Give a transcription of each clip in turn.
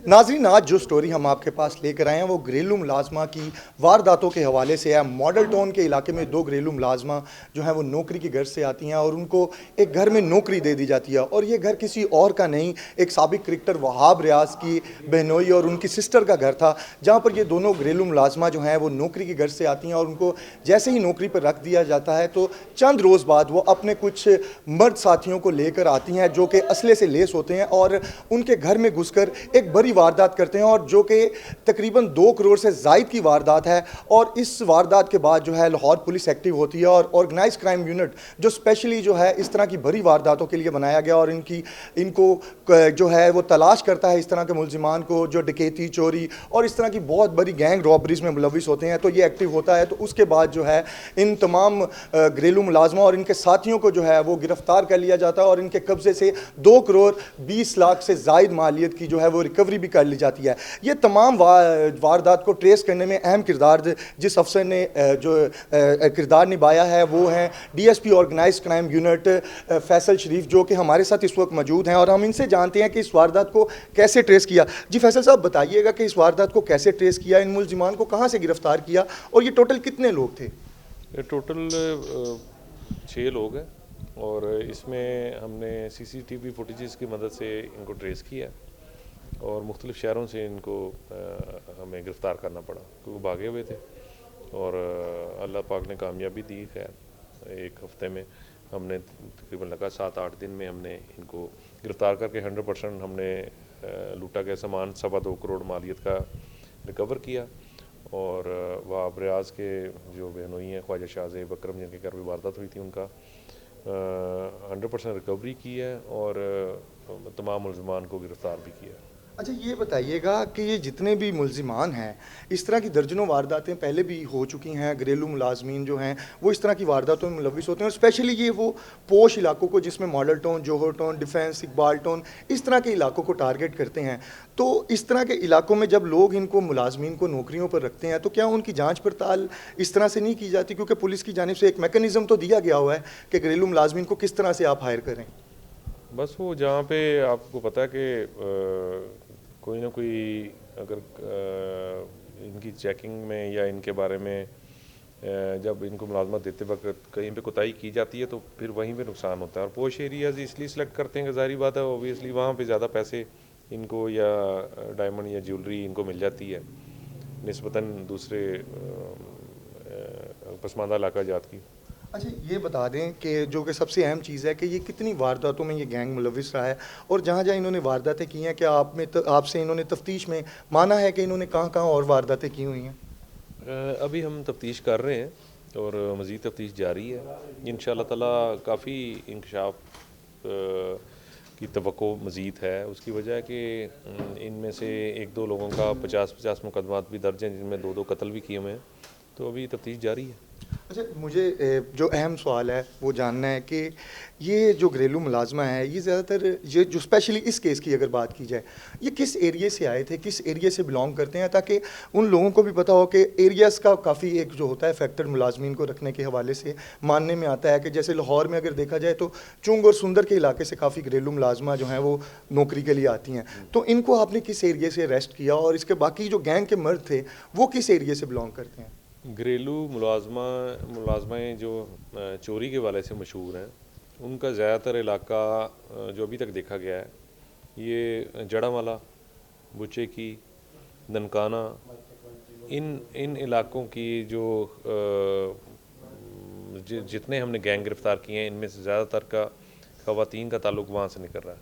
नाज़रीन, आज जो स्टोरी हम आपके पास लेकर आए हैं वो घरेलू मुलाजमा की वारदातों के हवाले से है। मॉडल टाउन के इलाके में दो घरेलू मुलाजमा जो हैं वो नौकरी की गर्ज से आती हैं और उनको एक घर में नौकरी दे दी जाती है, और ये घर किसी और का नहीं, एक साबिक क्रिकेटर वहाब रियाज की बहनोई और उनकी सिस्टर का घर था, जहाँ पर ये दोनों घरेलू मुलाजमा जो हैं वो नौकरी की गर्ज से आती हैं। और उनको जैसे ही नौकरी पर रख दिया जाता है तो चंद रोज़ बाद वो अपने कुछ मर्द साथियों को लेकर आती हैं जो कि असले से लेस होते हैं और उनके घर में घुसकर एक बड़ी वारदात करते हैं, और जो कि तकरीबन 2 करोड़ से ज़ायद की वारदात है। और इस वारदात के बाद जो है लाहौर पुलिस एक्टिव होती है और ऑर्गेनाइज क्राइम यूनिट जो स्पेशली जो है इस तरह की बड़ी वारदातों के लिए बनाया गया, और इनको जो है वो तलाश करता है इस तरह के मुलजिमान को जो डकैती, चोरी और इस तरह की बहुत बड़ी गैंग रॉबरीज में मुलविस होते हैं। तो ये एक्टिव होता है, तो उसके बाद जो है इन तमाम घरेलू मुलाजमा और इनके साथियों को जो है वो गिरफ्तार कर लिया जाता है और इनके कब्जे से 2 करोड़ 20 लाख से ज़ायद मालियत की जो है वो रिकवरी भी कर ली जाती है। ये तमाम वारदात को ट्रेस करने में अहम किरदार जिस अफसर ने जो किरदार निभाया है वो हैं DSP organise crime unit Faisal Sharif, जो कि हमारे साथ इस वक्त मौजूद हैं, और हम इनसे जानते हैं कि इस वारदात को कैसे ट्रेस किया। जी फैसल साहब, बताइएगा कि इस वारदात को कैसे ट्रेस किया, इन मुलजिमान को कहाँ से गिरफ्तार किया और ये टोटल कितने लोग थे? ये टोटल 6 लोग हैं और इसमें हमने सीसीटीवी फुटेजेस की मदद से इनको ट्रेस किया और मुख्तलिफ़ शहरों से इनको हमें गिरफ़्तार करना पड़ा क्योंकि वो भागे हुए थे। और अल्लाह पाक ने कामयाबी दी। खैर एक हफ़्ते में हमने तकरीबन लगा 7-8 दिन में हमने इनको गिरफ़्तार करके 100% हमने लूटा गया सामान 2.25 करोड़ मालियत का रिकवर किया। और वहाब रियाज के जो बहनोई हैं ख्वाजा शाहज़ेब अकरम जिनके घर में वारदात हुई थी उनका 100% रिकवरी की है और तमाम मुलज़मान को गिरफ़्तार भी किया। अच्छा, ये बताइएगा कि ये जितने भी मुलजिमान हैं, इस तरह की दर्जनों वारदातें पहले भी हो चुकी हैं। घरेलू मुलाजमीन जो हैं वो इस तरह की वारदातों में मुलविस होते हैं, और स्पेशली ये वो पोश इलाकों को जिसमें मॉडल टाउन, जोहर टाउन, डिफेंस, इकबाल टाउन, इस तरह के इलाकों को टारगेट करते हैं। तो इस तरह के इलाकों में जब लोग इनको मुलाजमीन को नौकरियों पर रखते हैं तो क्या उनकी जाँच पड़ताल इस तरह से नहीं की जाती? क्योंकि पुलिस की जानिब से एक मैकेनिज़्म तो दिया गया हुआ है कि घरेलू मुलाजमीन को किस तरह से आप हायर करें। बस वो जहाँ पे आपको पता है कि कोई ना कोई अगर इनकी चेकिंग में या इनके बारे में जब इनको मुलाजमत देते वक्त कहीं पे कोताही की जाती है तो फिर वहीं पे नुकसान होता है। और पोश एरियाज़ इसलिए सिलेक्ट करते हैं कि ज़ाहिर बात है ओबियसली वहाँ पे ज़्यादा पैसे इनको या डायमंड या ज्वेलरी इनको मिल जाती है निस्बतन दूसरे पसमानदा इलाका जात की। अच्छा, ये बता दें कि जो कि सबसे अहम चीज़ है कि ये कितनी वारदातों में ये गैंग मुलविस रहा है, और जहाँ जहाँ इन्होंने वारदातें की हैं क्या आपसे इन्होंने तफ्तीश में माना है कि इन्होंने कहाँ कहाँ और वारदातें की हुई हैं? अभी हम तफ्तीश कर रहे हैं और मज़ीद तफ्तीश जारी है। इंशाअल्लाह ताला काफ़ी इंकशाफ की तवक्को मज़ीद है। उसकी वजह है कि इनमें से 1-2 लोगों का 50-50 मुकदमात भी दर्ज हैं जिनमें 2-2 कत्ल भी किए हुए हैं। तो अभी तफ्तीश जारी है। अच्छा, मुझे जो अहम सवाल है वो जानना है कि ये जो घरेलू मुलाजमा है ये ज़्यादातर ये जो स्पेशली इस केस की अगर बात की जाए, ये किस एरिया से आए थे, किस एरिया से बिलोंग करते हैं, ताकि उन लोगों को भी पता हो कि एरियाज़ का काफ़ी एक जो होता है फैक्टर मुलाजमीन को रखने के हवाले से मानने में आता है कि जैसे लाहौर में अगर देखा जाए तो चुंग और सुंदर के इलाके से काफ़ी घरेलू मुलाजमा जो हैं वो नौकरी के लिए आती हैं। तो इनको आपने किस एरिया से अरेस्ट किया, और इसके बाकी जो गैंग के मर्द थे वो किस एरिया से बिलोंग करते हैं? घरेलू मुलाजमाएँ जो चोरी के वाले से मशहूर हैं उनका ज़्यादातर इलाका जो अभी तक देखा गया है ये जड़ावाला, बुचे की, ननकाना, इन इलाकों की जो जितने हमने गैंग गिरफ़्तार किए हैं इनमें से ज़्यादातर का ख़वातीन का ताल्लुक वहाँ से निकल रहा है।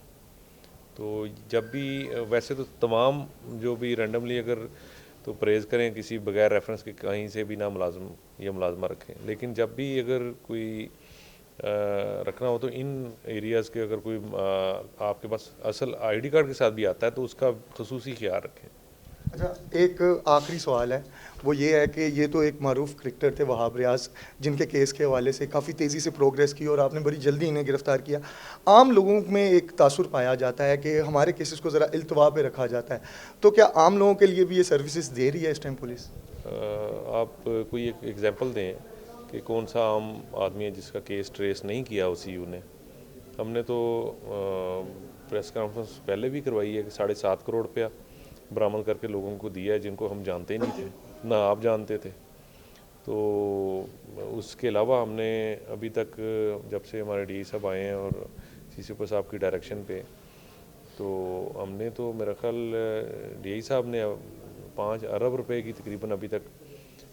तो जब भी वैसे तो तमाम जो भी रैंडमली अगर तो परहेज़ करें किसी बगैर रेफरेंस के कहीं से भी ना मुलाजम या मुलाजमा रखें, लेकिन जब भी अगर कोई रखना हो तो इन एरियाज़ के अगर कोई आपके पास असल आईडी कार्ड के साथ भी आता है तो उसका खसूसी ख्याल रखें। अच्छा, एक आखिरी सवाल है, वो ये है कि ये तो एक मारूफ क्रिकेटर थे वहाब रियाज, जिनके केस के हवाले से काफ़ी तेज़ी से प्रोग्रेस की और आपने बड़ी जल्दी इन्हें गिरफ़्तार किया। आम लोगों में एक तासुर पाया जाता है कि हमारे केसेस को ज़रा इल्तवा पे रखा जाता है, तो क्या आम लोगों के लिए भी ये सर्विसेज दे रही है इस टाइम पुलिस? आप कोई एक एग्जांपल दें कि कौन सा आम आदमी है जिसका केस ट्रेस नहीं किया OCU ने। हमने तो प्रेस कॉन्फ्रेंस पहले भी करवाई है कि 7.5 करोड़ रुपया बरामद करके लोगों को दिया है जिनको हम जानते ही नहीं थे, ना आप जानते थे। तो उसके अलावा हमने अभी तक जब से हमारे डी साहब आए हैं और CCO साहब की डायरेक्शन पे, तो हमने तो मेरा ख्याल डी साहब ने 5 अरब रुपए की तकरीबन अभी तक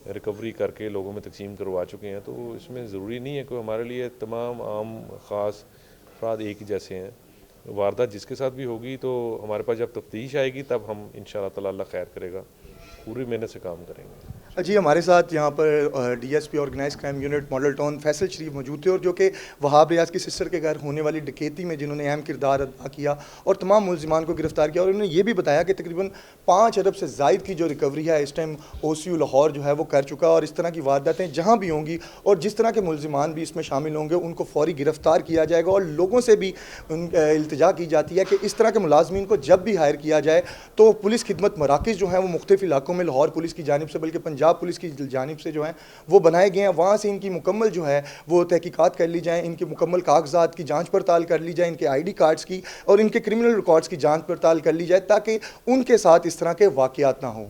रिकवरी करके लोगों में तकसीम करवा चुके हैं। तो इसमें ज़रूरी नहीं है कि हमारे लिए तमाम आम ख़ास अफराद एक ही जैसे हैं। वारदात जिसके साथ भी होगी तो हमारे पास जब तफ्तीश आएगी तब हम इंशाअल्लाह ताला अल्लाह खैर करेगा, पूरी मेहनत से काम करेंगे। जी, हमारे साथ यहाँ पर DSP organise crime unit Model Town Faisal Sharif मौजूद थे, और जो कि वहाब रियाज की सिस्टर के घर होने वाली डकैती में जिन्होंने अहम किरदार अदा किया और तमाम मुलजिमान को गिरफ्तार किया। और उन्होंने ये भी बताया कि तकरीबन 5 अरब से ज़ायद की जो रिकवरी है इस टाइम OCU लाहौर जो है वो कर चुका है, और इस तरह की वारदातें जहाँ भी होंगी और जिस तरह के मुलजिमान भी इसमें शामिल होंगे उनको फौरी गिरफ्तार किया जाएगा। और लोगों से भी इल्तिजा की जाती है कि इस तरह के मुलाजमीन को जब भी हायर किया जाए तो पुलिस खिदमत मराकज़ जो हैं वो मुख्तलिफ इलाकों में लाहौर पुलिस की जानिब से बल्कि पंजाब पुलिस की जानिब से जो है वो बनाए गए हैं, वहाँ से इनकी मुकम्मल जो है वो तहकीकात कर ली जाए, इनके मुकम्मल कागजात की जांच पड़ताल कर ली जाए, इनके ID कार्ड्स की और इनके क्रिमिनल रिकॉर्ड्स की जांच पड़ताल कर ली जाए, ताकि उनके साथ इस तरह के वाक़यात ना हो।